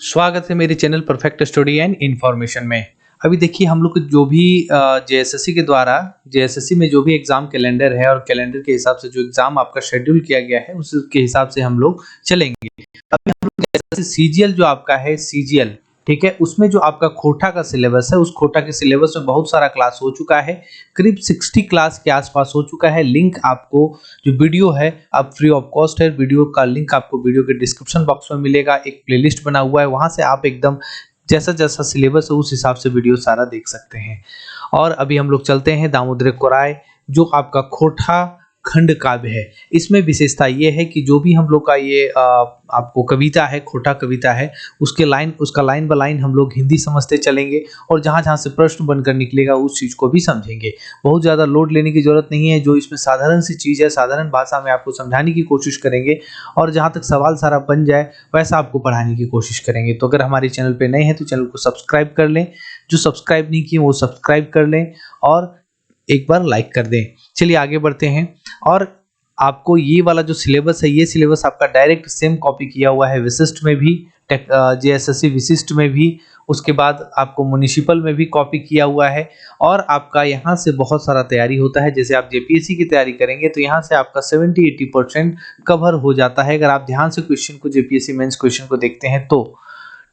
स्वागत है मेरे channel perfect study and information में। अभी देखिए हम लोग जो भी जेएसएससी के द्वारा जेएसएससी में जो भी एग्जाम कैलेंडर है और कैलेंडर के हिसाब से जो एग्जाम आपका शेड्यूल किया गया है उसके हिसाब से हम लोग चलेंगे। अभी हम लोग जैसे सीजीएल जो आपका है सीजीएल, ठीक है, उसमें जो आपका खोटा का सिलेबस है उस खोटा के सिलेबस में बहुत सारा क्लास हो चुका है, करीब 60 क्लास के आसपास हो चुका है। लिंक आपको जो वीडियो है अब फ्री ऑफ कॉस्ट है, वीडियो का लिंक आपको वीडियो के डिस्क्रिप्शन बॉक्स में मिलेगा। एक प्लेलिस्ट बना हुआ है, वहां से आप एकदम जैसा जैसा सिलेबस है उस हिसाब से वीडियो सारा देख सकते हैं। और अभी हम लोग चलते हैं दामोदर कोराय जो आपका खोटा खंड काव्य है। इसमें विशेषता ये है कि जो भी हम लोग का ये आपको कविता है, खोटा कविता है, उसका लाइन बाय लाइन हम लोग हिंदी समझते चलेंगे और जहाँ जहाँ से प्रश्न बनकर निकलेगा उस चीज़ को भी समझेंगे। बहुत ज़्यादा लोड लेने की जरूरत नहीं है, जो इसमें साधारण सी चीज़ है साधारण भाषा में आपको समझाने की कोशिश करेंगे और जहाँ तक सवाल सारा बन जाए वैसा आपको पढ़ाने की कोशिश करेंगे। तो अगर हमारे चैनल पर नए हैं तो चैनल को सब्सक्राइब कर लें, जो सब्सक्राइब नहीं किए वो सब्सक्राइब कर लें और एक बार लाइक कर दें। चलिए आगे बढ़ते हैं। और आपको ये वाला जो सिलेबस है ये सिलेबस आपका डायरेक्ट सेम कॉपी किया हुआ है विशिष्ट में भी, जेएसएससी विशिष्ट में भी, उसके बाद आपको म्युनिसिपल में भी कॉपी किया हुआ है। और आपका यहाँ से बहुत सारा तैयारी होता है। जैसे आप जेपीएससी की तैयारी करेंगे तो यहाँ से आपका 70-80% कवर हो जाता है अगर आप ध्यान से क्वेश्चन को जेपीएससी मेंस क्वेश्चन को देखते हैं तो।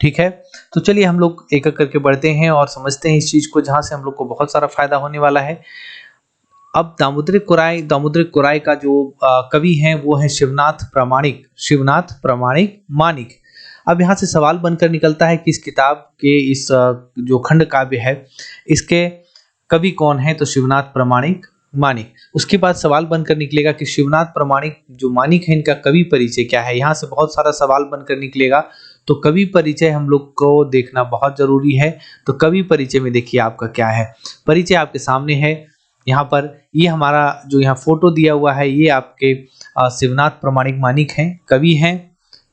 ठीक है, तो चलिए हम लोग एक एक करके बढ़ते हैं और समझते हैं इस चीज को जहां से हम लोग को बहुत सारा फायदा होने वाला है। अब दामोदर कोराय का जो कवि हैं वो है शिवनाथ प्रामाणिक मानिक। अब यहाँ से सवाल बनकर निकलता है कि इस किताब के इस जो खंड काव्य है इसके कवि कौन है, तो शिवनाथ प्रामाणिक मानिक। उसके बाद सवाल बनकर निकलेगा कि शिवनाथ प्रामाणिक जो मानिक है इनका कवि परिचय क्या है। यहाँ से बहुत सारा सवाल बनकर निकलेगा, तो कवि परिचय हम लोग को देखना बहुत जरूरी है। तो कवि परिचय में देखिए आपका क्या है, परिचय आपके सामने है। यहाँ पर ये हमारा जो यहाँ फोटो दिया हुआ है ये आपके शिवनाथ प्रामाणिक मानिक हैं, कवि हैं।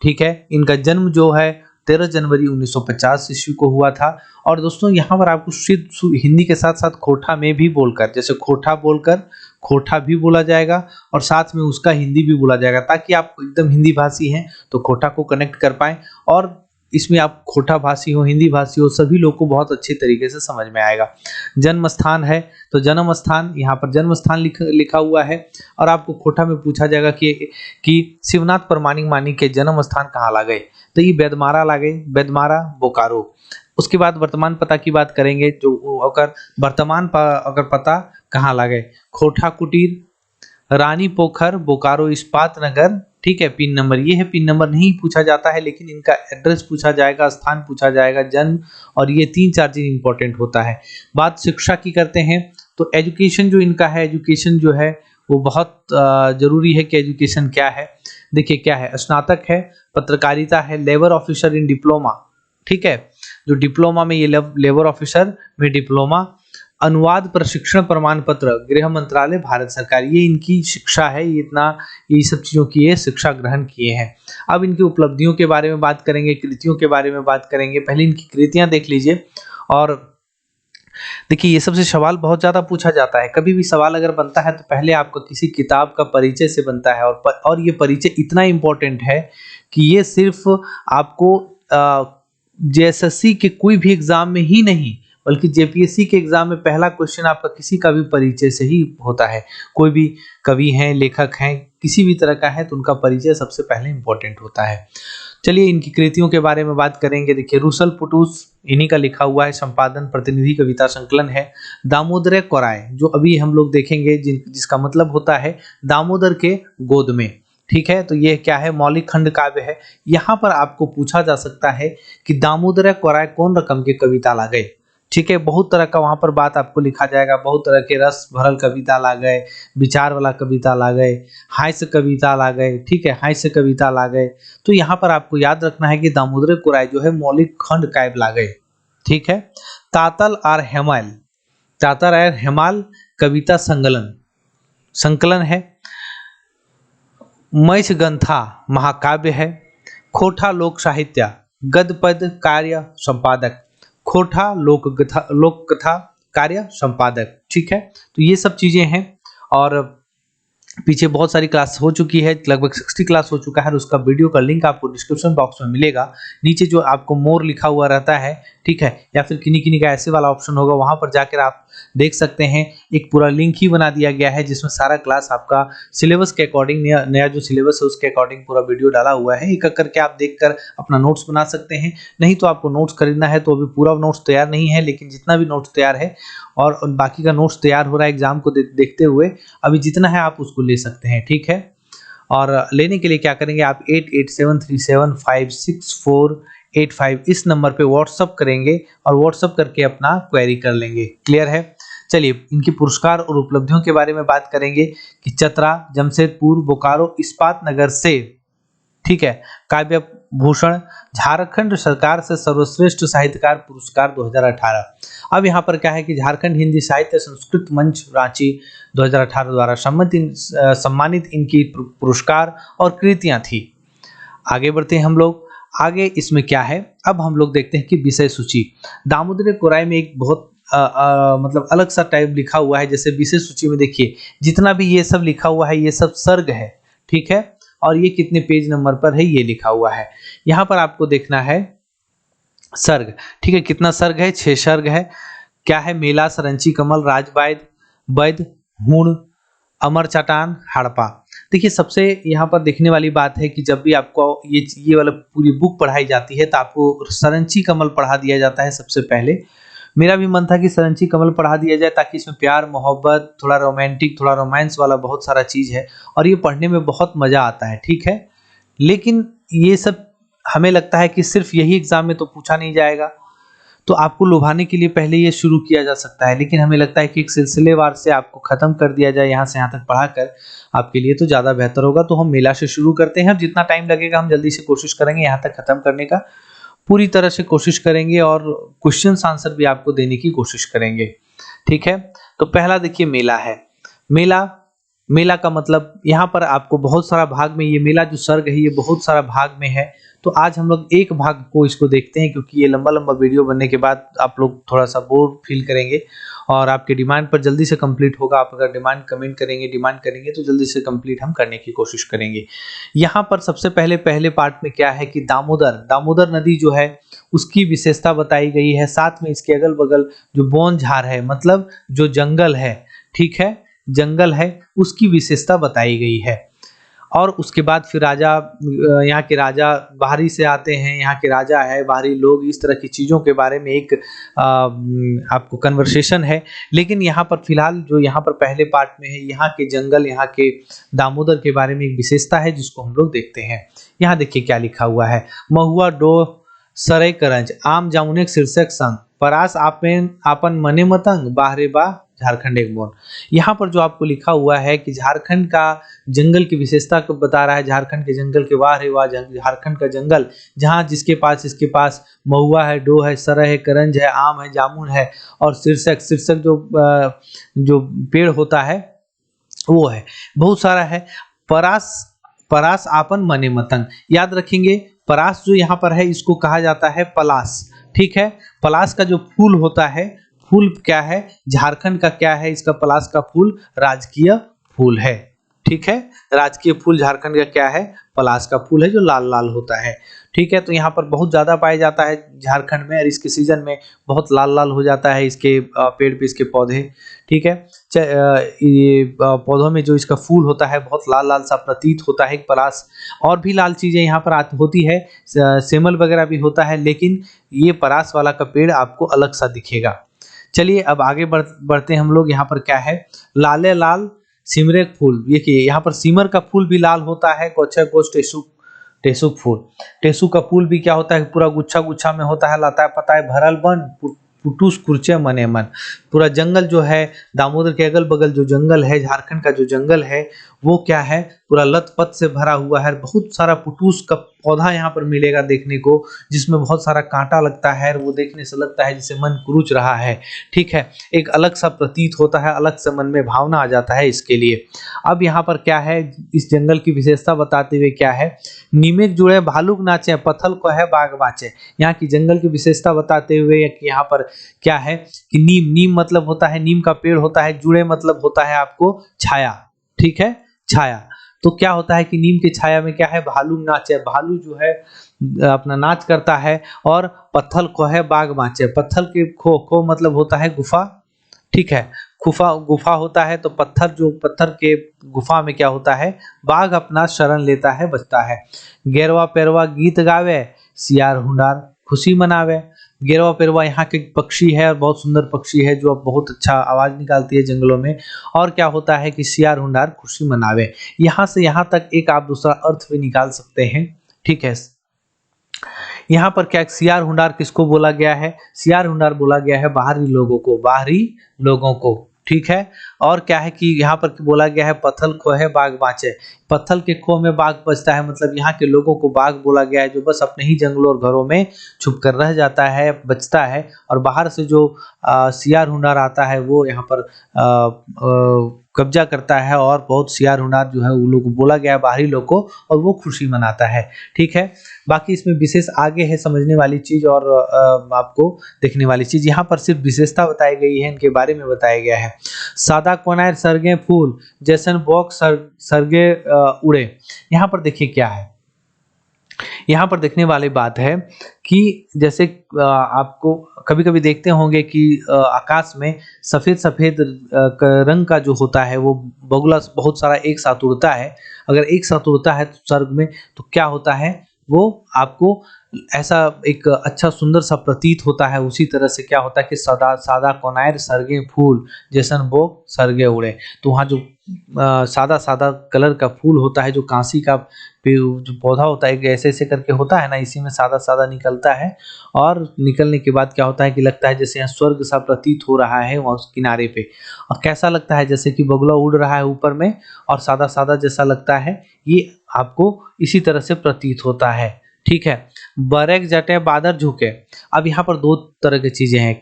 ठीक है, इनका जन्म जो है 13 जनवरी 1950 ईस्वी को हुआ था। और दोस्तों यहाँ पर आपको शुद्ध हिंदी के साथ साथ खोटा में भी बोलकर, जैसे खोटा बोलकर खोटा भी बोला जाएगा और साथ में उसका हिंदी भी बोला जाएगा, ताकि आप एकदम हिंदी भाषी हैं तो खोटा को कनेक्ट कर पाएं और इसमें आप खोटा भाषी हो हिंदी भाषी हो सभी लोग को बहुत अच्छे तरीके से समझ में आएगा। जन्म स्थान है तो जन्म स्थान, यहाँ पर जन्म स्थान लिखा हुआ है। और आपको खोटा में पूछा जाएगा कि शिवनाथ प्रामाणिक मानिक के जन्म स्थान कहाँ ला गए, तो ये बेदमारा ला गए, बेदमारा बोकारो। उसके बाद वर्तमान पता की बात करेंगे, जो अगर वर्तमान अगर पता कहाँ ला गए, खोटा कुटीर, रानी पोखर, बोकारो इस्पात नगर। ठीक है, पिन नंबर ये है, पिन नंबर नहीं पूछा जाता है लेकिन इनका एड्रेस पूछा जाएगा, स्थान पूछा जाएगा, जन्म, और ये 3-4 चीज इंपॉर्टेंट होता है। बात शिक्षा की करते हैं तो एजुकेशन जो इनका है, एजुकेशन जो है वो बहुत जरूरी है कि एजुकेशन क्या है। देखिए क्या है, स्नातक है, पत्रकारिता है, लेबर ऑफिसर इन डिप्लोमा। ठीक है, जो डिप्लोमा में ये लेबर ऑफिसर में डिप्लोमा, अनुवाद प्रशिक्षण प्रमाण पत्र, गृह मंत्रालय, भारत सरकार, ये इनकी शिक्षा है। ये सब चीजों की ये शिक्षा ग्रहण किए हैं। अब इनकी उपलब्धियों के बारे में बात करेंगे, कृतियों के बारे में बात करेंगे। पहले इनकी कृतियां देख लीजिए। और देखिए ये सबसे सवाल बहुत ज्यादा पूछा जाता है, कभी भी सवाल अगर बनता है तो पहले आपका किसी किताब का परिचय से बनता है। और ये परिचय इतना इंपॉर्टेंट है कि ये सिर्फ आपको जेएसएससी के कोई भी एग्जाम में ही नहीं बल्कि जेपीएससी के एग्जाम में पहला क्वेश्चन आपका किसी का भी परिचय से ही होता है। कोई भी कवि हैं, लेखक हैं, किसी भी तरह का है तो उनका परिचय सबसे पहले इंपॉर्टेंट होता है। चलिए इनकी कृतियों के बारे में बात करेंगे। देखिए रुसल पुटूस इन्हीं का लिखा हुआ है, संपादन प्रतिनिधि कविता संकलन है। दामोदर कोराय जो अभी हम लोग देखेंगे जिसका मतलब होता है दामोदर के गोद में। ठीक है, तो ये क्या है, मौलिक खंड काव्य है। यहाँ पर आपको पूछा जा सकता है कि दामोदर कोराय कौन रकम के कविता ला गए। ठीक है, बहुत तरह का वहां पर बात आपको लिखा जाएगा, बहुत तरह के रस भरल कविता ला गए, विचार वाला कविता ला गए, हास्य कविता ला गए। ठीक है, हास्य कविता ला गए। तो यहाँ पर आपको याद रखना है कि दामोदर कोराय जो है मौलिक खंड काव्य ला गए। ठीक है, तातल और हेमाल कविता संकलन है। मैछगंथा महाकाव्य है। खोटा लोक साहित्य गद्य पद कार्य संपादक, खोटा लोक कथा कार्य संपादक। ठीक है, तो ये सब चीजें हैं। और पीछे बहुत सारी क्लास हो चुकी है, लगभग 60 क्लास हो चुका है और उसका वीडियो का लिंक आपको डिस्क्रिप्शन बॉक्स में मिलेगा। नीचे जो आपको मोर लिखा हुआ रहता है, ठीक है, या फिर किन्हीं किन्हीं का ऐसे वाला ऑप्शन होगा, वहां पर जाकर आप देख सकते हैं। एक पूरा लिंक ही बना दिया गया है जिसमें सारा क्लास आपका सिलेबस के अकॉर्डिंग, नया जो सिलेबस है उसके अकॉर्डिंग पूरा वीडियो डाला हुआ है। एक एक करके आप देखकर अपना नोट्स बना सकते हैं। नहीं तो आपको नोट्स खरीदना है तो अभी पूरा नोट्स तैयार नहीं है, लेकिन जितना भी नोट्स तैयार है और बाकी का नोट्स तैयार हो रहा है एग्जाम को देखते हुए, अभी जितना है आप उसको ले सकते हैं, ठीक है। और लेने के लिए क्या करेंगे, आप 8873756485 इस नंबर पे व्हाट्सअप करेंगे और व्हाट्सअप करके अपना क्वेरी कर लेंगे। क्लियर है। चलिए इनकी पुरस्कार और उपलब्धियों के बारे में बात करेंगे कि चतरा, जमशेदपुर, बोकारो इस्पात नगर से, ठीक है, काव्य भूषण झारखंड सरकार से सर्वश्रेष्ठ साहित्यकार पुरस्कार 2018। अब यहाँ पर क्या है कि झारखंड हिंदी साहित्य संस्कृत मंच रांची 2018 द्वारा सम्मानित इनकी पुरस्कार और कृतियां थी। आगे बढ़ते हैं हम लोग। आगे इसमें क्या है, अब हम लोग देखते हैं कि विषय सूची। दामोदर कोराई में एक बहुत मतलब अलग सा टाइप लिखा हुआ है। जैसे विषय सूची में देखिए जितना भी ये सब लिखा हुआ है ये सब सर्ग है, ठीक है, और ये कितने पेज नंबर पर है ये लिखा हुआ है। यहाँ पर आपको देखना है सर्ग, ठीक है, कितना सर्ग है, 6 सर्ग है। क्या है, मेला, सरंची, कमल, राजवायद, वैद, हुण, अमर चटान, हड़पा। देखिए सबसे यहाँ पर देखने वाली बात है कि जब भी आपको ये वाला पूरी बुक पढ़ाई जाती है तो आपको सरंची कमल पढ़ा दिया जाता है सबसे पहले। मेरा भी मन था कि सरंची कमल पढ़ा दिया जाए ताकि इसमें प्यार, मोहब्बत, थोड़ा रोमांटिक, थोड़ा रोमांस वाला बहुत सारा चीज़ है और ये पढ़ने में बहुत मज़ा आता है, ठीक है। लेकिन ये सब हमें लगता है कि सिर्फ यही एग्जाम में तो पूछा नहीं जाएगा, तो आपको लुभाने के लिए पहले ये शुरू किया जा सकता है। लेकिन हमें लगता है कि एक सिलसिलेवार से आपको ख़त्म कर दिया जाए, यहाँ से यहाँ तक पढ़ाकर आपके लिए तो ज़्यादा बेहतर होगा। तो हम मेला से शुरू करते हैं। जितना टाइम लगेगा हम जल्दी से कोशिश करेंगे यहाँ तक ख़त्म करने का, पूरी तरह से कोशिश करेंगे और क्वेश्चन आंसर भी आपको देने की कोशिश करेंगे, ठीक है। तो पहला देखिए मेला है। मेला का मतलब यहाँ पर आपको बहुत सारा भाग में, ये मेला जो सर्ग है ये बहुत सारा भाग में है। तो आज हम लोग एक भाग को इसको देखते हैं क्योंकि ये लंबा लंबा वीडियो बनने के बाद आप लोग थोड़ा सा बोर फील करेंगे और आपके डिमांड पर जल्दी से कंप्लीट होगा। आप अगर डिमांड करेंगे तो जल्दी से कंप्लीट हम करने की कोशिश करेंगे। यहाँ पर सबसे पहले पार्ट में क्या है कि दामोदर नदी जो है उसकी विशेषता बताई गई है। साथ में इसके अगल बगल जो बोन झार है, मतलब जो जंगल है, ठीक है, जंगल है, उसकी विशेषता बताई गई है। और उसके बाद फिर राजा, यहाँ के राजा बाहरी से आते हैं, यहाँ के राजा है, बाहरी लोग, इस तरह की चीज़ों के बारे में एक आपको कन्वर्सेशन है। लेकिन यहाँ पर फिलहाल जो यहाँ पर पहले पार्ट में है, यहाँ के जंगल, यहाँ के दामोदर के बारे में एक विशेषता है जिसको हम लोग देखते हैं। यहाँ देखिए क्या लिखा हुआ है, महुआ डो सरय करंज आम जामुने शीर्षक संग परास आपन मने मतंग बाहरे बा झारखंड एक बोन। यहाँ पर जो आपको लिखा हुआ है कि झारखंड का जंगल की विशेषता को बता रहा है। झारखंड के जंगल के वाह रे वाह, झारखंड का जंगल जहाँ इसके पास महुआ है, डो है, सरय है, करंज है, आम है, जामुन है और शीर्षक जो पेड़ होता है वो है, बहुत सारा है। परास आपन मने मतंग, याद रखेंगे परास जो यहाँ पर है इसको कहा जाता है पलास, ठीक है। पलास का जो फूल होता है, फूल क्या है, झारखंड का क्या है, इसका पलास का फूल राजकीय फूल है, ठीक है। राजकीय फूल झारखंड का क्या है, पलास का फूल है जो लाल लाल होता है, ठीक है। तो यहाँ पर बहुत ज़्यादा पाया जाता है झारखंड में और इसके सीजन में बहुत लाल लाल हो जाता है इसके पेड़ पे इसके पौधे, ठीक है। ये पौधों में जो इसका फूल होता है बहुत लाल लाल सा प्रतीत होता है पलास। और भी लाल चीज़ें यहाँ पर होती है, सेमल वगैरह भी होता है, लेकिन ये परास वाला का पेड़ आपको अलग सा दिखेगा। चलिए अब आगे बढ़ते हैं हम लोग। यहाँ पर क्या है, लाले लाल सिमरे फूल, देखिए यहाँ पर सिमर का फूल भी लाल होता है। कोच्छा कोच टेसुक फूल, टेसु का फूल भी क्या होता है, पूरा गुच्छा गुच्छा में होता है, लता पताए भरल बन पुटूस कुर्चे मने मन। पूरा जंगल जो है, दामोदर के अगल बगल जो जंगल है, झारखंड का जो जंगल है वो क्या है, पूरा लत पत से भरा हुआ है। बहुत सारा पुटूस का पौधा यहाँ पर मिलेगा देखने को, जिसमें बहुत सारा कांटा लगता है, वो देखने से लगता है जैसे मन कुरुच रहा है, ठीक है। एक अलग सा प्रतीत होता है, अलग से मन में भावना आ जाता है इसके लिए। अब यहाँ पर क्या है, इस जंगल की विशेषता बताते हुए क्या है, नीमेक जुड़े भालुक नाचे पत्थल को है बाग बाचे। यहाँ की जंगल की विशेषता बताते हुए यहाँ पर क्या है कि नीम मतलब होता है, नीम का पेड़ होता है, जुड़े मतलब होता है आपको छाया, ठीक है, छाया। तो क्या होता है कि नीम की छाया में क्या है, भालू नाचे, भालू जो है अपना नाच करता है, और पत्थल को है बाघ बाँचे। पत्थल के खो मतलब होता है गुफा, ठीक है, गुफा गुफा होता है, तो पत्थर के गुफा में क्या होता है, बाघ अपना शरण लेता है, बचता है। गेरवा पेरवा गीत गावे, सियार हुंडार खुशी मनावे। गेरवा पेरवा यहाँ के पक्षी है, और बहुत सुंदर पक्षी है जो अब बहुत अच्छा आवाज निकालती है जंगलों में। और क्या होता है कि सियार हुंडार खुशी मनावे। यहाँ से यहाँ तक एक आप दूसरा अर्थ भी निकाल सकते हैं, ठीक है। यहाँ पर क्या सियार हुंडार किसको बोला गया है, सियार हुंडार बोला गया है बाहरी लोगों को, बाहरी लोगों को, ठीक है। और क्या है कि यहाँ पर बोला गया है पत्थल खो है बाघ बाँचे। पत्थल के खो में बाघ बचता है, मतलब यहाँ के लोगों को बाघ बोला गया है, जो बस अपने ही जंगलों और घरों में छुप कर रह जाता है, बचता है। और बाहर से जो सियार हुंडार आता है वो यहाँ पर कब्जा करता है, और बहुत सियार हुंडार जो है वो लोग बोला गया है बाहरी लोग को, और वो खुशी मनाता है, ठीक है। बाकी इसमें विशेष आगे है समझने वाली चीज और आपको देखने वाली चीज। यहाँ पर सिर्फ विशेषता बताई गई है, इनके बारे में बताया गया है। सादा कोनार सरगे फूल जैसन बॉक सरगे उड़े। यहाँ पर देखिए क्या है, यहाँ पर देखने वाली बात है कि जैसे आपको कभी कभी देखते होंगे कि आकाश में सफेद सफेद रंग का जो होता है वो बगुला बहुत सारा एक साथ उड़ता है। अगर एक साथ उड़ता है तो स्वर्ग में, तो क्या होता है, वो आपको ऐसा एक अच्छा सुंदर सा प्रतीत होता है। उसी तरह से क्या होता है कि सादा सादा कोनार सरगे फूल जैसन बो सरगे उड़े। तो वहाँ जो सादा सादा कलर का फूल होता है, जो कांसी का जो पौधा होता है, ऐसे ऐसे करके होता है ना, इसी में सादा सादा निकलता है। और निकलने के बाद क्या होता है कि लगता है जैसे यहाँ स्वर्ग सा प्रतीत हो रहा है वहाँ उस किनारे पे। और कैसा लगता है, जैसे कि बगुला उड़ रहा है ऊपर में और सादा सादा जैसा लगता है, ये आपको इसी तरह से प्रतीत होता है, ठीक है। बरेक जटे बादर झुके। अब यहाँ पर दो तरह की चीजें हैं,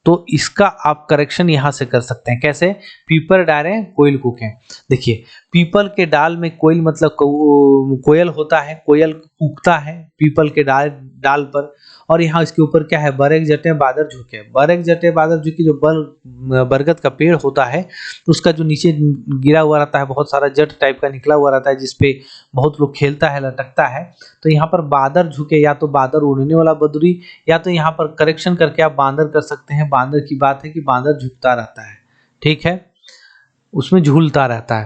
तो इसका आप करेक्शन यहाँ से कर सकते हैं। कैसे, पीपर डाले कोयल कूके। देखिए पीपल के डाल में कोयल मतलब कोयल होता है, कोयल कूकता है पीपल के डाल पर। और यहाँ इसके ऊपर क्या है, बरेक जटे बादर झुके। बरेक जटे बादर झुके, जो बरगद का पेड़ होता है उसका जो नीचे गिरा हुआ रहता है, बहुत सारा जट टाइप का निकला हुआ रहता है, जिसपे बहुत लोग खेलता है, लटकता है। तो यहाँ पर बादर झुके, या तो बादर उड़ने वाला बदरी, या तो यहाँ पर करेक्शन करके आप बांदर कर सकते हैं। बांदर की बात है कि बांदर झुकता रहता है, ठीक है, उसमें झूलता रहता है।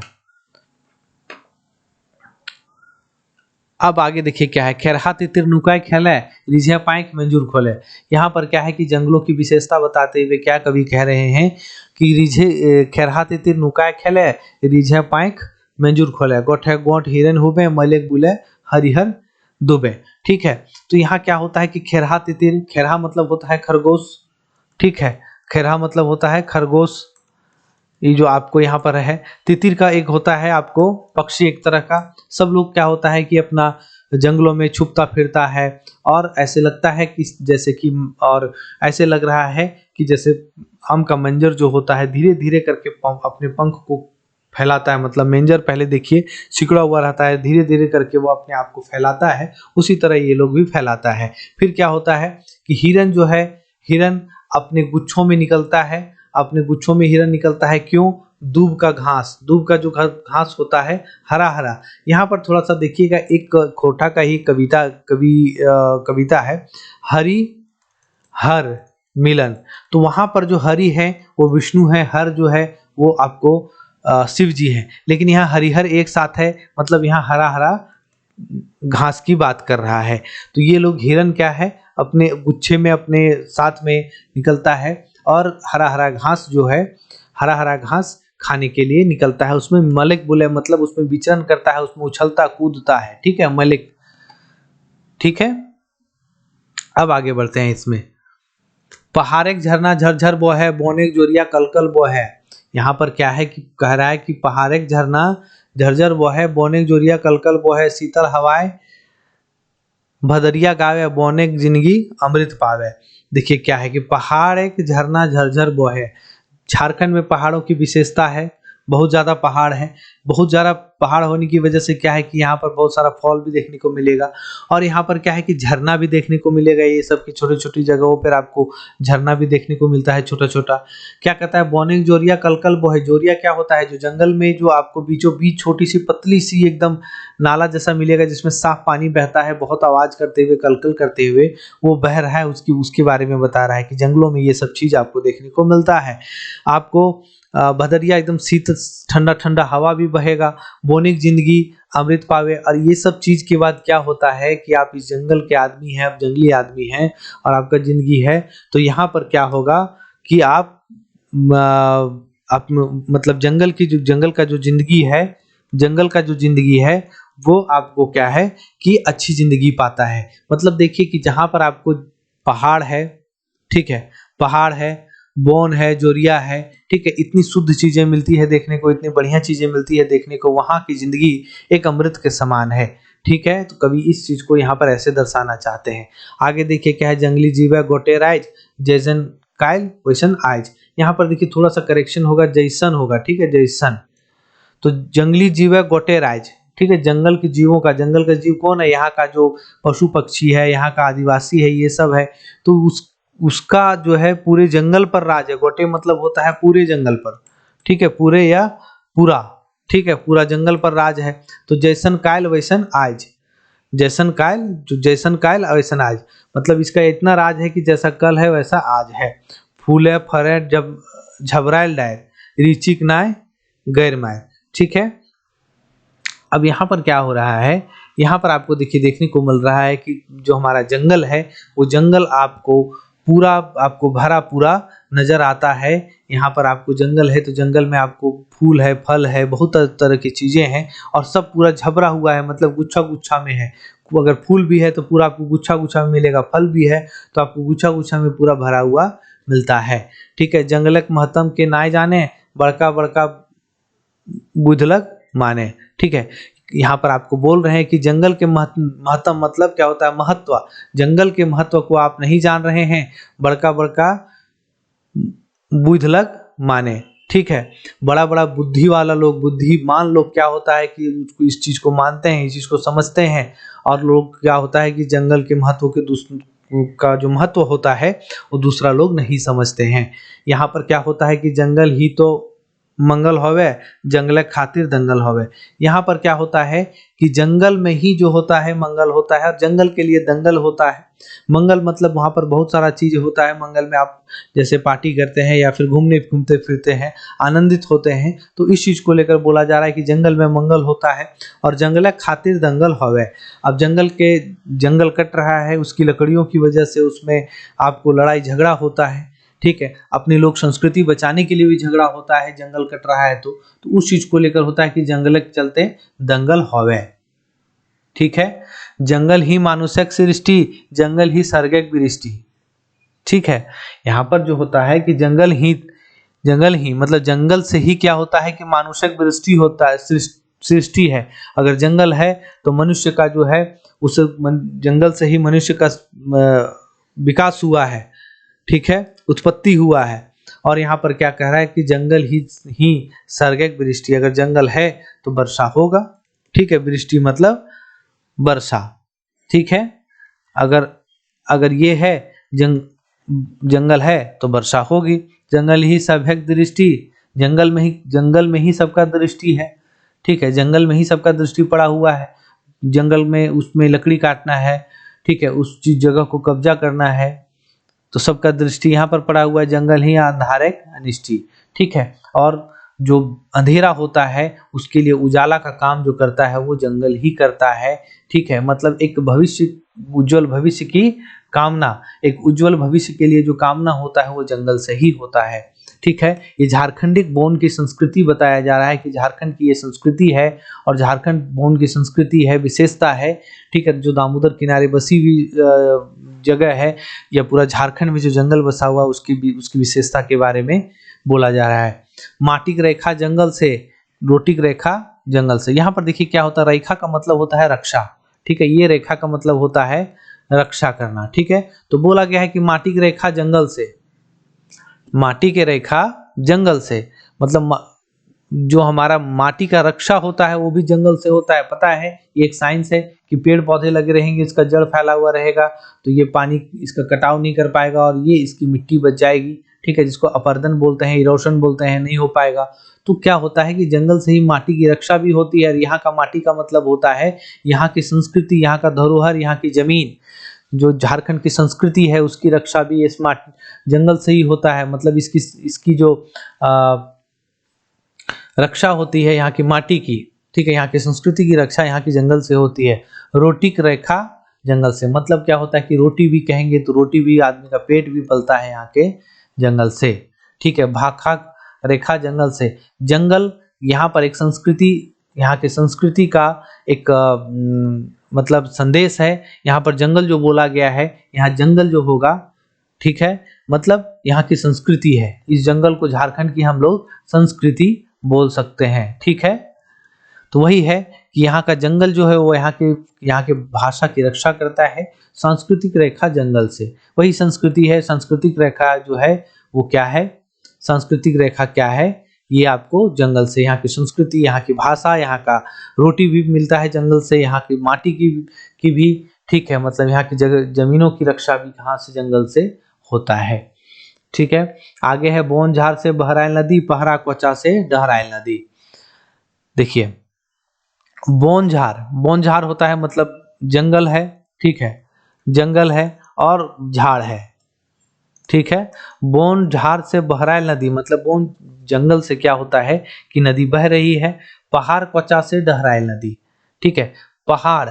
अब आगे देखिए क्या है, खेरहा तितिर नुकाय खेले रिझे पाइक मंजूर खोले। यहाँ पर क्या है कि जंगलों की विशेषता बताते हुए क्या कवि कह रहे हैं कि रिझे खेरहा तितिर नुकाय खेले रिझे पाइक मंजूर खोले। गोठे गोठ हिरन हुबे मलिक बुले हरिहर दुबे, ठीक है। तो यहाँ क्या होता है कि खेरहा तितिर, खेरहा मतलब होता है खरगोश, ठीक है, खेरहा मतलब होता है खरगोश, ये जो आपको यहाँ पर है। तितिर का एक होता है आपको पक्षी एक तरह का। सब लोग क्या होता है कि अपना जंगलों में छुपता फिरता है, और ऐसे लगता है कि जैसे कि, और ऐसे लग रहा है कि जैसे आम का मंजर जो होता है धीरे धीरे करके अपने पंख को फैलाता है। मतलब मेंजर पहले देखिए सिकुड़ा हुआ रहता है, धीरे धीरे करके वो अपने आप को फैलाता है, उसी तरह ये लोग भी फैलाता है। फिर क्या होता है कि हिरन जो है, हिरन अपने गुच्छों में निकलता है, अपने गुच्छों में हिरन निकलता है। क्यों, दूब का घास, दूब का जो घास होता है हरा हरा। यहाँ पर थोड़ा सा देखिएगा, एक खोटा का ही कविता है, हरि हर मिलन। तो वहां पर जो हरि है वो विष्णु है, हर जो है वो आपको शिव जी है। लेकिन यहाँ हरिहर एक साथ है, मतलब यहाँ हरा हरा घास की बात कर रहा है। तो ये लोग हिरन क्या है, अपने गुच्छे में अपने साथ में निकलता है, और हरा हरा घास जो है, हरा हरा घास खाने के लिए निकलता है। उसमें मलिक बोले मतलब उसमें विचरण करता है, उसमें उछलता कूदता है, ठीक है, मलिक, ठीक है। अब आगे बढ़ते हैं इसमें। पहाड़ेक झरना झरझर बोहे बोनेक जोरिया कलकल बोहे। यहाँ पर क्या है कि कह रहा है कि पहाड़ेक झरना झरझर बोहे बोनेक जोरिया कलकल बोहे, शीतल हवाएं भदरिया गावे बोनेक जिंदगी अमृत पावे। देखिए क्या है कि पहाड़ एक झरना झरझर बोहे। झारखंड में पहाड़ों की विशेषता है, बहुत ज़्यादा पहाड़ है। बहुत ज़्यादा पहाड़ होने की वजह से क्या है कि यहाँ पर बहुत सारा फॉल भी देखने को मिलेगा, और यहाँ पर क्या है कि झरना भी देखने को मिलेगा। ये सब की छोटी-छोटी जगहों पर आपको झरना भी देखने को मिलता है छोटा-छोटा। क्या कहता है, बौनेक जोरिया कलकल बोहे। जोरिया क्या होता है, जो जंगल में जो आपको बीचों-बीच छोटी-सी पतली-सी एकदम नाला जैसा मिलेगा जिसमें साफ पानी बहता है, बहुत आवाज़ करते हुए, कलकल करते हुए वो बह रहा है, उसके बारे में बता रहा है कि जंगलों में ये सब चीज़ आपको देखने को मिलता है। आपको भदरिया एकदम शीत ठंडा-ठंडा हवा भी बहेगा। बौनिक ज़िंदगी अमृत पावे। और ये सब चीज़ के बाद क्या होता है कि आप इस जंगल के आदमी हैं, आप जंगली आदमी हैं और आपका ज़िंदगी है, तो यहाँ पर क्या होगा कि आप मतलब जंगल का जो ज़िंदगी है वो आपको क्या है कि अच्छी ज़िंदगी पाता है। मतलब देखिए कि जहाँ पर आपको पहाड़ है, ठीक है, पहाड़ है, बौन है, जोरिया है, ठीक है, इतनी शुद्ध चीज़ें मिलती है देखने को, इतनी बढ़िया चीज़ें मिलती है देखने को, वहाँ की ज़िंदगी एक अमृत के समान है, ठीक है। तो कवि इस चीज़ को यहाँ पर ऐसे दर्शाना चाहते हैं। आगे देखिए क्या है, जंगली जीव है गोटे राइज, जैसन कायल वैसन आइज। यहाँ पर देखिए थोड़ा सा करेक्शन होगा, जैसन होगा, ठीक है, जैसन। तो जंगली जीव है गोटे राइज, ठीक है, जंगल के जीवों का, जंगल का जीव कौन है, यहाँ का जो पशु पक्षी है, यहाँ का आदिवासी है, ये सब है। तो उसका जो है पूरे जंगल पर राज है। गोटे मतलब होता है पूरे जंगल पर, ठीक है, पूरे या पूरा, ठीक है, पूरा जंगल पर राज है। तो जैसन कायल वैसन आज, जैसन कायल वैसन आज, मतलब इसका इतना राज है कि जैसा कल है वैसा आज है। फूले फरे जब झबरायल डायर, रिचिक नाय गैर माय, ठीक है। अब यहाँ पर क्या हो रहा है, यहाँ पर आपको देखिए देखने को मिल रहा है कि जो हमारा जंगल है वो जंगल आपको भरा पूरा नजर आता है। यहाँ पर आपको जंगल है तो जंगल में आपको फूल है, फल है, बहुत तरह की चीजें हैं और सब पूरा झबरा हुआ है, मतलब गुच्छा गुच्छा में है। अगर फूल भी है तो पूरा आपको गुच्छा गुच्छा में मिलेगा, फल भी है तो आपको गुच्छा गुच्छा में पूरा भरा हुआ मिलता है, ठीक है। जंगलक महत्म के नाय जाने, बड़का बड़का बुझलक माने, ठीक है। यहाँ पर आपको बोल रहे हैं कि जंगल के महत्व मतलब क्या होता है, महत्व। जंगल के महत्व को आप नहीं जान रहे हैं, बड़का बड़का बुझलक माने, ठीक है। बड़ा बड़ा बुद्धि वाला लोग, बुद्धिमान लोग क्या होता है कि इस चीज को मानते हैं, इस चीज को समझते हैं। और लोग क्या होता है कि जंगल के महत्व का जो महत्व होता है वो दूसरा लोग नहीं समझते हैं। यहाँ पर क्या होता है कि जंगल ही तो मंगल होवे, जंगल खातिर दंगल होवे। यहाँ पर क्या होता है कि जंगल में ही जो होता है मंगल होता है और जंगल के लिए दंगल होता है। मंगल मतलब वहाँ पर बहुत सारा चीज होता है। मंगल में आप जैसे पार्टी करते हैं या फिर घूमते फिरते हैं, आनंदित होते हैं, तो इस चीज को लेकर बोला जा रहा है कि जंगल में मंगल होता है और जंगल खातिर दंगल होवे। अब जंगल कट रहा है, उसकी लकड़ियों की वजह से उसमें आपको लड़ाई झगड़ा होता है, ठीक है। अपने लोग संस्कृति बचाने के लिए भी झगड़ा होता है, जंगल कट रहा है तो उस चीज को लेकर होता है कि जंगल के चलते दंगल होवे, ठीक है। जंगल ही मानुषक सृष्टि, जंगल ही स्वर्गक विरिष्टि, ठीक है। यहाँ पर जो होता है कि जंगल ही मतलब जंगल से ही क्या होता है कि मानुषक वृष्टि होता है, सृष्टि है। अगर जंगल है तो मनुष्य का जो है उस जंगल से ही मनुष्य का विकास हुआ है, ठीक है, उत्पत्ति हुआ है। और यहाँ पर क्या कह रहा है कि जंगल ही स्वर्गक वृष्टि, अगर जंगल है तो वर्षा होगा, ठीक है। वृष्टि मतलब वर्षा, ठीक है। अगर ये है जंगल है तो वर्षा होगी। जंगल ही सभ्यक दृष्टि, जंगल में ही सबका दृष्टि है, ठीक है। जंगल में ही सबका दृष्टि पड़ा हुआ है। जंगल में उसमें लकड़ी काटना है, ठीक है, उस चीज जगह को कब्जा करना है, तो सबका दृष्टि यहाँ पर पड़ा हुआ है। जंगल ही अंधारक अनिष्टि, ठीक है। और जो अंधेरा होता है उसके लिए उजाला का काम जो करता है वो जंगल ही करता है, ठीक है। मतलब एक उज्जवल भविष्य की कामना, एक उज्जवल भविष्य के लिए जो कामना होता है वो जंगल से ही होता है, ठीक है। ये झारखंडिक बौन की संस्कृति बताया जा रहा है कि झारखंड की ये संस्कृति है और झारखंड बौन की संस्कृति है, विशेषता है, ठीक है। जो दामोदर किनारे बसी हुई जगह है या पूरा झारखंड में जो जंगल बसा हुआ उसकी विशेषता के बारे में बोला जा रहा है। माटिक रेखा जंगल से, रोटिक रेखा जंगल से। यहाँ पर देखिए क्या होता है, रेखा का मतलब होता है रक्षा, ठीक है। ये रेखा का मतलब होता है रक्षा करना, ठीक है। तो बोला गया है कि माटी की रेखा जंगल से, माटी के रेखा जंगल से मतलब जो हमारा माटी का रक्षा होता है वो भी जंगल से होता है। पता है, ये एक साइंस है कि पेड़ पौधे लगे रहेंगे, इसका जड़ फैला हुआ रहेगा तो ये पानी इसका कटाव नहीं कर पाएगा और ये इसकी मिट्टी बच जाएगी, ठीक है, जिसको अपरदन बोलते हैं, इरोशन बोलते हैं, नहीं हो पाएगा। तो क्या होता है कि जंगल से ही माटी की रक्षा भी होती है। और यहाँ का माटी का मतलब होता है यहाँ की संस्कृति, यहाँ का धरोहर, यहाँ की जमीन, जो झारखंड की संस्कृति है उसकी रक्षा भी इस माटी जंगल से ही होता है। मतलब इसकी जो रक्षा होती है यहाँ की माटी की, ठीक है, यहाँ की संस्कृति की रक्षा यहाँ की जंगल से होती है। रोटिक रेखा जंगल से, मतलब क्या होता है कि रोटी भी कहेंगे तो रोटी भी, आदमी का पेट भी पलता है यहाँ के जंगल से, ठीक है। भाखा रेखा जंगल से, जंगल यहाँ पर एक संस्कृति, यहाँ की संस्कृति का एक मतलब संदेश है। यहाँ पर जंगल जो बोला गया है, यहाँ जंगल जो होगा, ठीक है, मतलब यहाँ की संस्कृति है। इस जंगल को झारखंड की हम लोग संस्कृति बोल सकते हैं, ठीक है। तो वही है कि यहाँ का जंगल जो है वो यहाँ के भाषा की रक्षा करता है। सांस्कृतिक रेखा जंगल से, वही संस्कृति है। सांस्कृतिक रेखा जो है वो क्या है, सांस्कृतिक रेखा क्या है, ये आपको जंगल से, यहाँ की संस्कृति, यहाँ की भाषा, यहाँ का रोटी भी मिलता है जंगल से, यहाँ की माटी की भी, ठीक है, मतलब यहाँ की जगह जमीनों की रक्षा भी कहाँ से, जंगल से होता है, ठीक है। आगे है बोनझार से बहराइल नदी, पहरा कोचा से डहराइल नदी। देखिए बोनझार होता है मतलब जंगल है, ठीक है, जंगल है और झाड़ है, ठीक है। बोनझार से बहराइल नदी मतलब बोन जंगल से क्या होता है कि नदी बह रही है। पहाड़ कोचा से डहराइल नदी, ठीक है, पहाड़,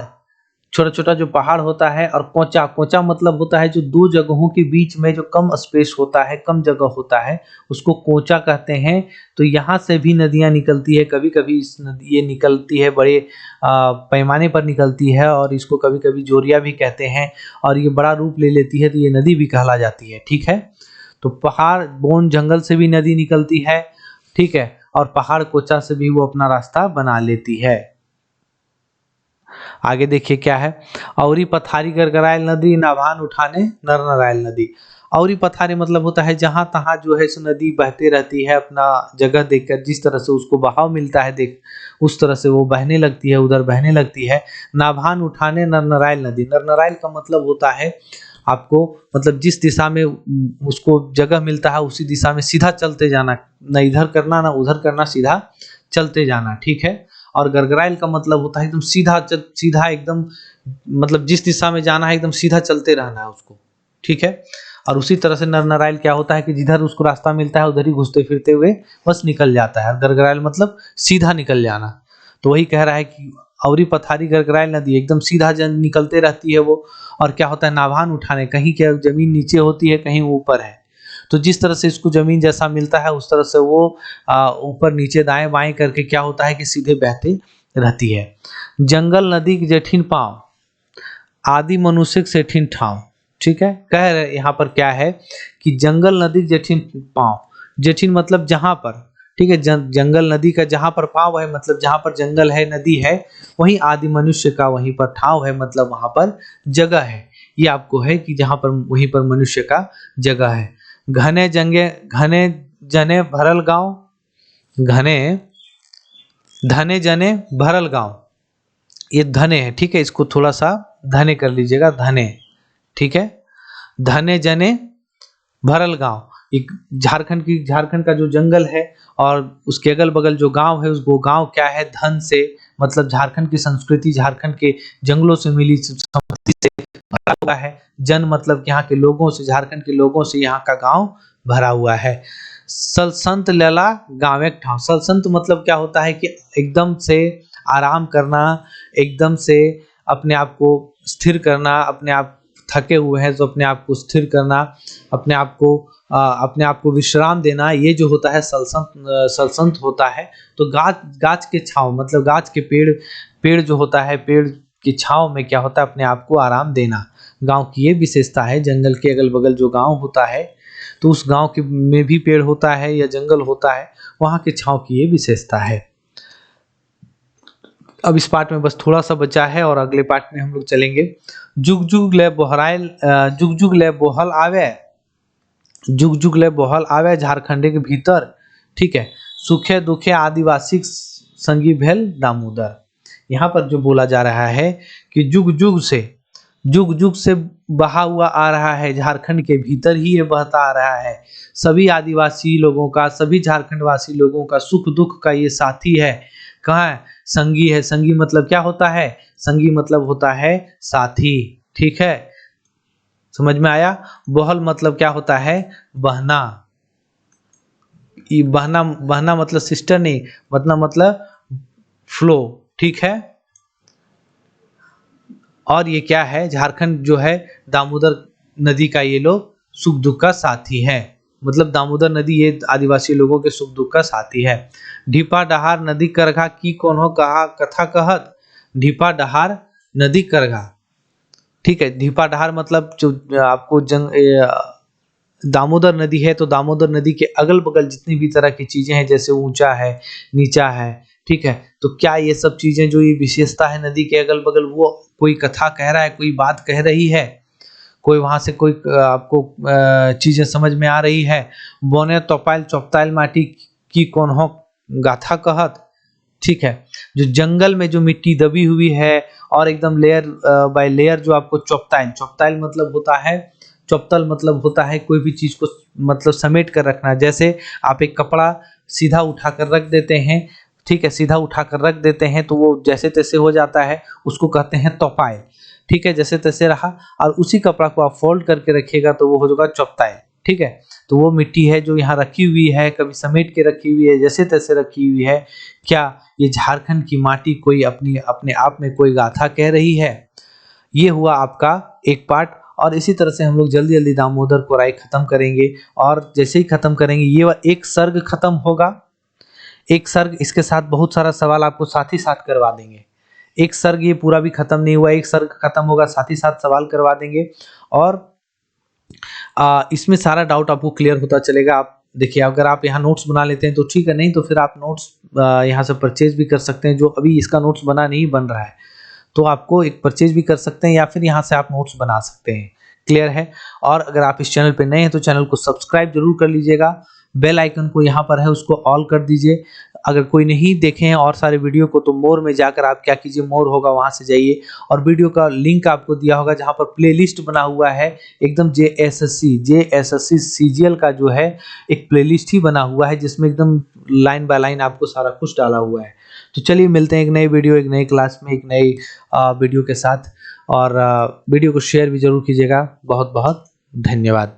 छोटा छोटा जो पहाड़ होता है, और कोचा मतलब होता है जो दो जगहों के बीच में जो कम स्पेस होता है, कम जगह होता है, उसको कोचा कहते हैं। तो यहाँ से भी नदियाँ निकलती है, कभी कभी ये निकलती है, बड़े पैमाने पर निकलती है, और इसको कभी कभी जोरिया भी कहते हैं, और ये बड़ा रूप ले लेती है तो ये नदी भी कहला जाती है, ठीक है। तो पहाड़ बोन जंगल से भी नदी निकलती है, ठीक है, और पहाड़ कोचा से भी वो अपना रास्ता बना लेती है। आगे देखिए क्या है, औरी पथारी गरगराइल नदी, नाभान उठाने नर नराइल नदी। औरी पथारी मतलब होता है जहां तहां जो है सो नदी बहते रहती है, अपना जगह देखकर, जिस तरह से उसको बहाव मिलता है देख उस तरह से वो बहने लगती है, उधर बहने लगती है। नाभान उठाने नर नराइल नदी, नर नराइल का मतलब होता है आपको, मतलब जिस दिशा में उसको जगह मिलता है उसी दिशा में सीधा चलते जाना, न इधर करना ना उधर करना, सीधा चलते जाना, ठीक है। और गरगराइल का मतलब होता है एकदम सीधा एकदम, मतलब जिस दिशा में जाना है एकदम सीधा चलते रहना है उसको, ठीक है। और उसी तरह से नर नराइल क्या होता है कि जिधर उसको रास्ता मिलता है उधर ही घुसते फिरते हुए बस निकल जाता है। गरगराइल मतलब सीधा निकल जाना। तो वही कह रहा है कि औरी पथारी गरगराइल नदी एकदम सीधा निकलते रहती है वो। और क्या होता है, नाभान उठाने, कहीं क्या जमीन नीचे होती है, कहीं ऊपर है, तो जिस तरह से इसको जमीन जैसा मिलता है उस तरह से वो ऊपर नीचे दाएं बाएं करके क्या होता है कि सीधे बहते रहती है। जंगल नदी की जेठिन पाँव, आदि मनुष्य सेठिन ठाव, ठीक है। कह रहे यहाँ पर क्या है कि जंगल नदी जेठिन पाँव, जेठिन मतलब जहां पर, ठीक है, जंगल नदी का जहां पर पाँव है मतलब जहां पर जंगल है, नदी है, वहीं आदि मनुष्य का वहीं पर ठाव है, मतलब वहां पर जगह है। ये आपको है कि जहां पर वहीं पर मनुष्य का जगह है। घने जने भरल गांव, धने जने भरल गांव, ये धने है, ठीक है, इसको थोड़ा सा धने कर लीजिएगा, धने, ठीक है। धने जने भरल गांव, एक झारखंड का जो जंगल है और उसके अगल बगल जो गांव है, उसको गांव क्या है, धन से, मतलब झारखंड की संस्कृति, झारखंड के जंगलों से मिली संपत्ति से भरा हुआ है। जन मतलब यहाँ के लोगों से, झारखंड के लोगों से यहाँ का गांव भरा हुआ है। सलसंत लला गाँव एक ठाव, सलसंत मतलब क्या होता है कि एकदम से आराम करना, एकदम से अपने आप को स्थिर करना, अपने आप थके हुए हैं तो अपने आप को स्थिर करना, अपने आप को विश्राम देना, ये जो होता है सलसंत होता है। तो गाछ के छांव मतलब गाछ के पेड़ जो होता है, पेड़ की छांव में क्या होता है, अपने आप को आराम देना। गांव की ये विशेषता है। जंगल के अगल बगल जो गांव होता है तो उस गांव के में भी पेड़ होता है या जंगल होता है, वहां के छांव की ये विशेषता है। अब इस पार्ट में बस थोड़ा सा बचा है और अगले पार्ट में हम लोग चलेंगे। जुग जुग ले बोहल आवे, जुग जुग ले बोहल आवे झारखंड के भीतर, ठीक है। सुखे दुखे आदिवासी संगी भेल दामोदर। यहाँ पर जो बोला जा रहा है कि जुग जुग से बहा हुआ आ रहा है, झारखंड के भीतर ही ये बहता आ रहा है। सभी आदिवासी लोगों का, सभी झारखंड वासी लोगों का सुख दुख का ये साथी है। कहाँ है? संगी है। संगी मतलब क्या होता है? संगी मतलब होता है साथी। ठीक है, समझ में आया? बहल मतलब क्या होता है? बहना। ये बहना मतलब सिस्टर नहीं, मतलब फ्लो। ठीक है, और ये क्या है? झारखंड जो है दामोदर नदी का ये लोग सुख दुख का साथी है। मतलब दामोदर नदी ये आदिवासी लोगों के सुख दुख का साथी है। ढीपा डहार नदी करघा की कोनो कहा कथा कहत। ढीपा डहार नदी करघा। ठीक है, ढीपा डहार मतलब जो आपको दामोदर नदी है, तो दामोदर नदी के अगल बगल जितनी भी तरह की चीजें हैं, जैसे ऊंचा है, नीचा है, ठीक है, तो क्या ये सब चीजें जो ये विशेषता है नदी के अगल बगल, वो कोई कथा कह रहा है, कोई बात कह रही है, कोई वहां से कोई आपको चीजें समझ में आ रही है? बोने तोपाइल चौपताइल माटी की कौन हो गाथा कहत। ठीक है, जो जंगल में जो मिट्टी दबी हुई है और एकदम लेयर बाय लेयर जो आपको चौपताइल मतलब होता है, चौपतल मतलब होता है कोई भी चीज को मतलब समेट कर रखना। जैसे आप एक कपड़ा सीधा उठा कर रख देते हैं, ठीक है, सीधा उठा कर रख देते हैं तो वो जैसे तैसे हो जाता है, उसको कहते हैं तोपाइल। ठीक है, जैसे तैसे रहा, और उसी कपड़ा को आप फोल्ड करके रखिएगा तो वो हो जाएगा चौपताइल। ठीक है, तो वो मिट्टी है जो यहाँ रखी हुई है, कभी समेट के रखी हुई है, जैसे तैसे रखी हुई है, क्या ये झारखंड की माटी कोई अपने आप में कोई गाथा कह रही है? ये हुआ आपका एक पार्ट। और इसी तरह से हम लोग जल्दी जल्दी दामोदर कोराई खत्म करेंगे, और जैसे ही खत्म करेंगे ये एक सर्ग खत्म होगा। एक सर्ग, इसके साथ बहुत सारा सवाल आपको साथ ही साथ करवा देंगे। एक सर्ग ये पूरा भी खत्म नहीं हुआ, एक सर्ग खत्म होगा, साथ ही साथ सवाल करवा देंगे, और इसमें सारा डाउट आपको क्लियर होता चलेगा। आप देखिए, अगर आप यहाँ नोट्स बना लेते हैं तो ठीक है, नहीं तो फिर आप नोट्स यहाँ से परचेज भी कर सकते हैं। जो अभी इसका नोट्स बन रहा है तो आपको एक परचेज भी कर सकते हैं, या फिर यहाँ से आप नोट्स बना सकते हैं। क्लियर है? और अगर आप इस चैनल पे नए हैं तो चैनल को सब्सक्राइब जरूर कर लीजिएगा। बेल आइकन को यहाँ पर है उसको ऑल कर दीजिए। अगर कोई नहीं देखे हैं और सारे वीडियो को तो मोर में जाकर आप क्या कीजिए, मोर होगा वहां से जाइए, और वीडियो का लिंक आपको दिया होगा जहां पर प्लेलिस्ट बना हुआ है एकदम जेएसएससी सीजीएल का जो है एक प्लेलिस्ट ही बना हुआ है, जिसमें एकदम लाइन बाय लाइन आपको सारा कुछ डाला हुआ है। तो चलिए मिलते हैं एक नई वीडियो, एक नई क्लास में, एक नई वीडियो के साथ, और वीडियो को शेयर भी जरूर कीजिएगा। बहुत बहुत धन्यवाद।